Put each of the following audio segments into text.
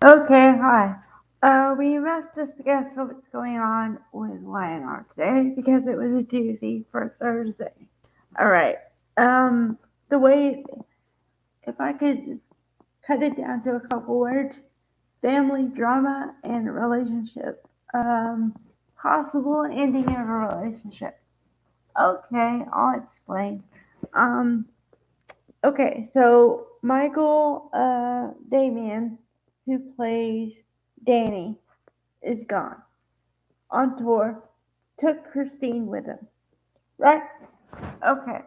Okay, hi. We must discuss what's going on with Lionheart today because it was a doozy for Thursday. All right. Um, the way, if I could cut it down to a couple words, family drama and relationship. Possible ending of a relationship. Okay, I'll explain. Um, okay, so Michael Damian, who plays Danny, is gone on tour, took Christine with him, right? Okay,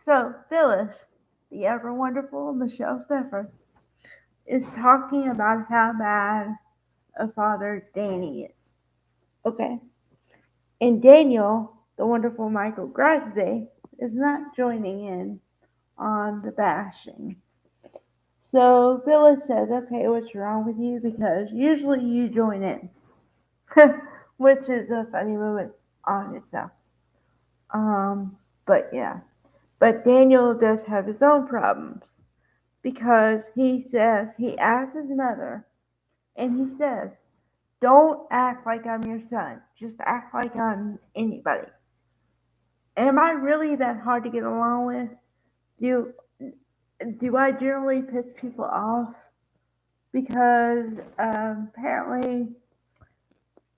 so Phyllis, the ever wonderful Michelle Stepper, is talking about how bad a father Danny is. Okay, and Daniel, the wonderful Michael Grasday, is not joining in on the bashing. So Phyllis says, okay, what's wrong with you? Because usually you join in, which is a funny moment on itself. But yeah. But Daniel does have his own problems because he says, he asks his mother, and he says, don't act like I'm your son. Just act like I'm anybody. Am I really that hard to get along with? Do do I generally piss people off? Because apparently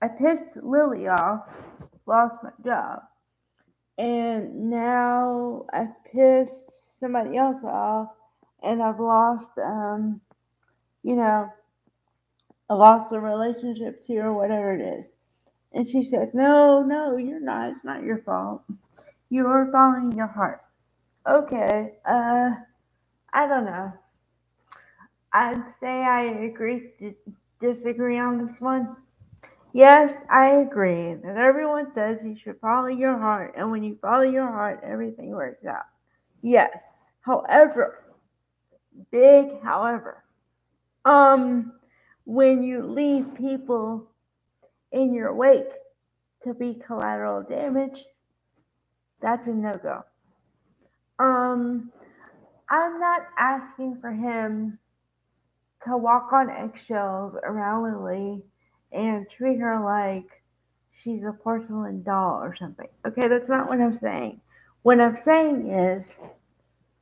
I pissed Lily off, lost my job, and now I pissed somebody else off, and I've lost, you know, I lost a relationship too, or whatever it is. And she said, no, no, you're not. It's not your fault. You are following your heart. Okay, I don't know. I'd say I agree to disagree on this one. Yes, I agree that everyone says you should follow your heart, and when you follow your heart, everything works out. Yes. However, big however, um, when you leave people in your wake to be collateral damage, that's a no go. Um, I'm not asking for him to walk on eggshells around Lily and treat her like she's a porcelain doll or something. Okay, that's not what I'm saying. What I'm saying is,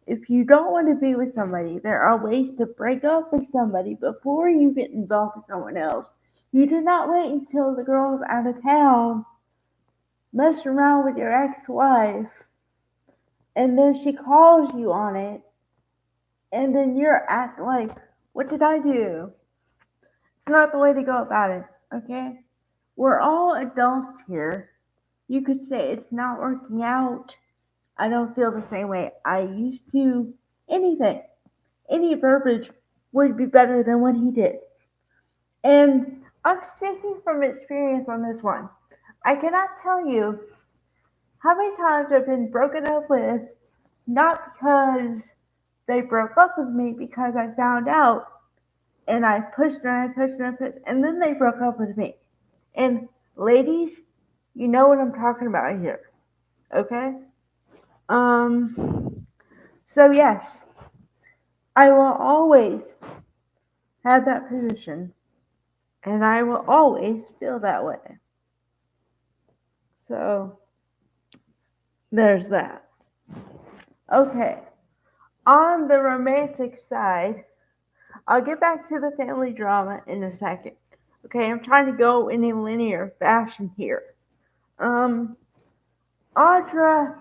if you don't want to be with somebody, there are ways to break up with somebody before you get involved with someone else. You do not wait until the girl's out of town, mess around with your ex wife, and then she calls you on it, and then you're acting like, what did I do? It's not the way to go about it, okay? We're all adults here. You could say it's not working out. I don't feel the same way I used to. Anything, any verbiage would be better than what he did. And I'm speaking from experience on this one. I cannot tell you how many times I've been broken up with, not because they broke up with me, because I found out and I pushed and I pushed and I pushed, and then they broke up with me. And ladies, you know what I'm talking about here, okay? So yes, I will always have that position, and I will always feel that way. So there's that. Okay, on the romantic side, I'll get back to the family drama in a second. Okay, I'm trying to go in a linear fashion here. Um, Audra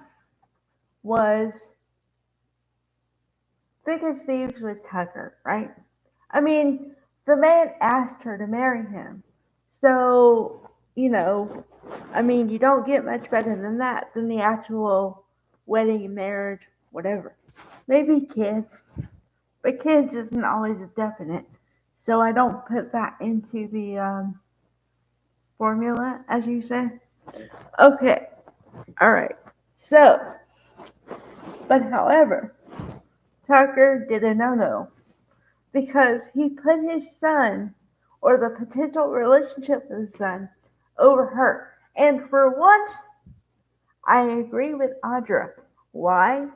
was thick as thieves with Tucker, right? I mean, the man asked her to marry him. So, you know, I mean, you don't get much better than that, than the actual wedding, marriage, whatever. Maybe kids, but kids isn't always a definite. So I don't put that into the formula, as you say. Okay, all right. So, but however, Tucker did a no no because he put his son or the potential relationship with his son over her. And for once, I agree with Audra. Why?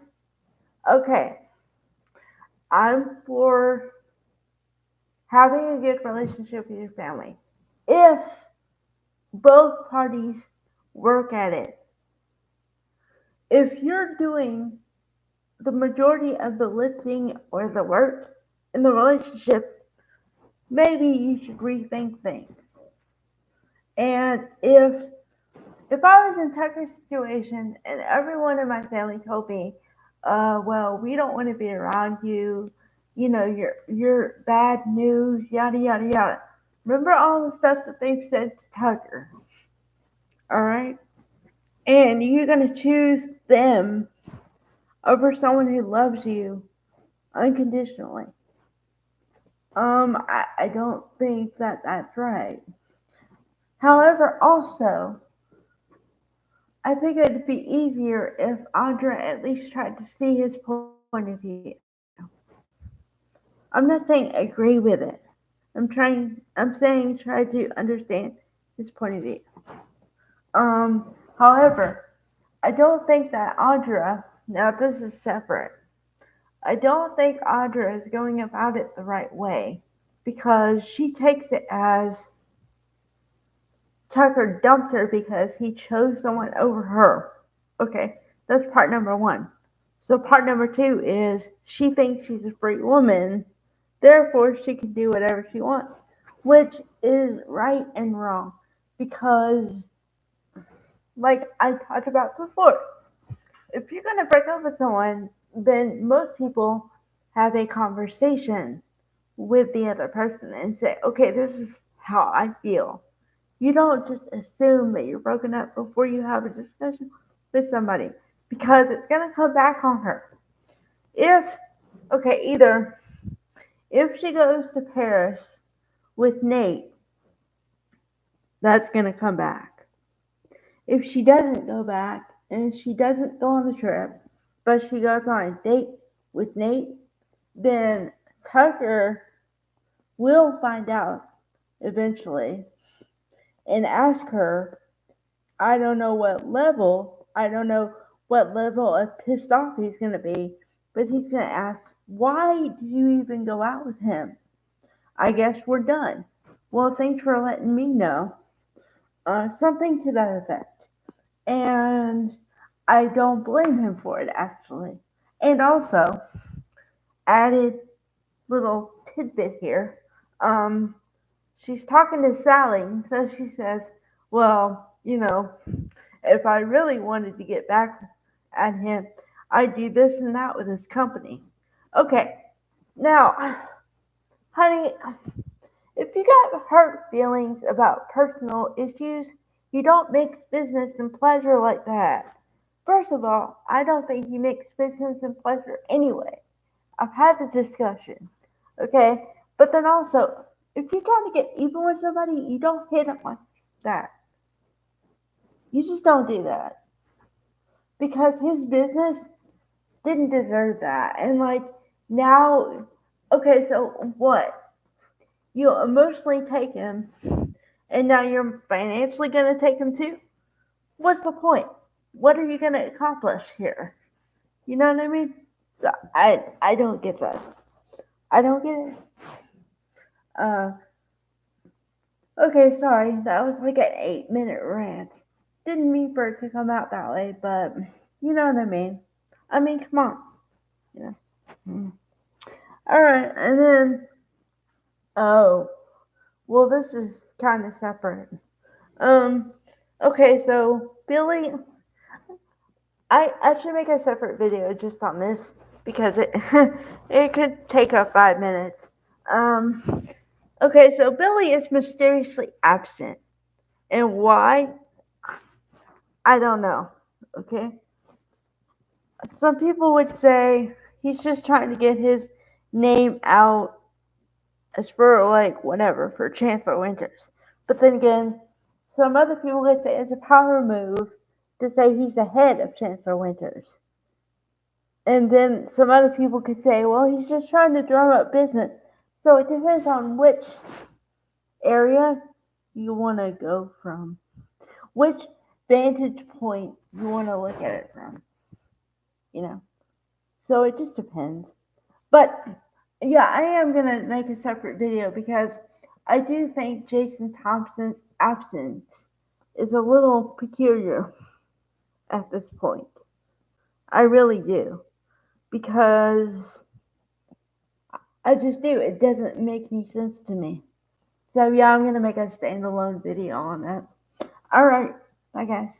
Okay, I'm for having a good relationship with your family. If both parties work at it, if you're doing the majority of the lifting or the work in the relationship, maybe you should rethink things. And if I was in Tucker's situation and everyone in my family told me, well, we don't want to be around you, you're bad news, yada yada yada. Remember all the stuff that they've said to Tucker, all right? And you're gonna choose them over someone who loves you unconditionally. I don't think that that's right. However, also, I think it'd be easier if Audra at least tried to see his point of view. I'm not saying agree with it. I'm saying try to understand his point of view. However, I don't think that Audra, now this is separate, I don't think Audra is going about it the right way because she takes it as Tucker dumped her because he chose someone over her. Okay, that's part number one. So part number two is she thinks she's a free woman, therefore she can do whatever she wants, which is right and wrong because, like I talked about before, if you're gonna break up with someone, then most people have a conversation with the other person and say, okay, this is how I feel. You don't just assume that you're broken up before you have a discussion with somebody because it's going to come back on her. If, okay, either if she goes to Paris with Nate, that's going to come back. If she doesn't go back and she doesn't go on the trip, but she goes on a date with Nate, then Tucker will find out eventually and ask her, I don't know what level of pissed off he's going to be, but he's going to ask, why did you even go out with him? I guess we're done. Well, thanks for letting me know. Something to that effect. And I don't blame him for it, actually. And also, added little tidbit here. She's talking to Sally, so she says, well, if I really wanted to get back at him, I'd do this and that with his company. Okay, now, honey, if you got hurt feelings about personal issues, you don't mix business and pleasure like that. First of all, I don't think you mix business and pleasure anyway. I've had the discussion, okay? But then also, if you gotta get even with somebody, you don't hit them like that. You just don't do that. Because his business didn't deserve that. And like now, okay, so what? You emotionally take him, and now you're financially gonna take him too? What's the point? What are you gonna accomplish here? You know what I mean? So I don't get that. I don't get it. Uh, okay, sorry, that was like an 8-minute rant. Didn't mean for it to come out that way, but you know what I mean. I mean, come on, you know. All right, and then oh, well, this is kind of separate. Um, okay, so Billy, I should make a separate video just on this because it it could take up 5 minutes. Um, okay, so Billy is mysteriously absent, and why? I don't know. Okay, some people would say he's just trying to get his name out as for like whatever for Chancellor Winters. But then again, some other people would say it's a power move to say he's ahead of Chancellor Winters. And then some other people could say, well, he's just trying to drum up business. So it depends on which area you want to go from, which vantage point you want to look at it from, you know. So it just depends. But Yeah, I am gonna make a separate video because I do think Jason Thompson's absence is a little peculiar at this point. I really do. Because I just do. It doesn't make any sense to me. So yeah, I'm gonna make a standalone video on that. Alright, bye guys.